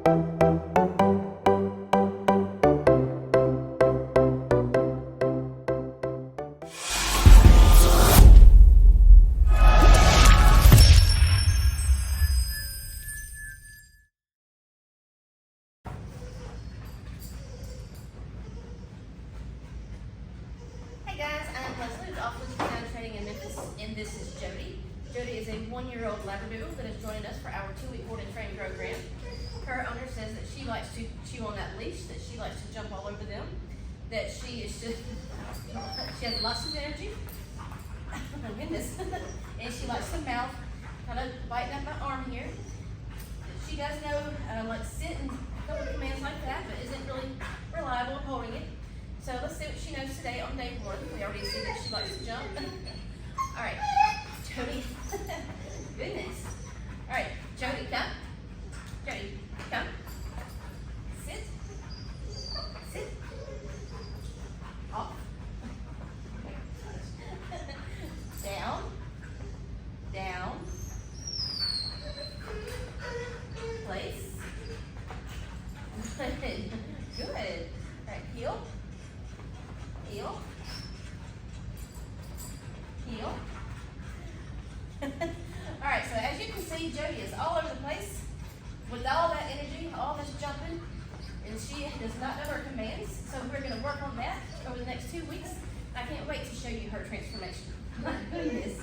Hey guys, I'm Leslie, the Office of Canine Training in Memphis, and this is Jodie. Jodie is a 1-year-old Labradoodle that has joined us for our 2-week board and train program. Her owner says that she likes to chew on that leash, that she likes to jump all over them, that she is just, she has lots of energy. Oh my goodness. And she likes to mouth, kind of biting up my arm here. She does know, like sit and a couple of commands like that, but isn't really reliable at holding it. So let's see what she knows today on day 1. We already see that she likes to jump. All right, Jodie. Goodness. All right, Jodie, come. Jodie, come. Sit. Sit. Off. Down. Down. Place. Good. Good. All right, heel. Heel. Heel. Alright, so as you can see, Jodie is all over the place with all that energy, all this jumping, and she does not know her commands. So we're going to work on that over the next 2 weeks. I can't wait to show you her transformation. My goodness.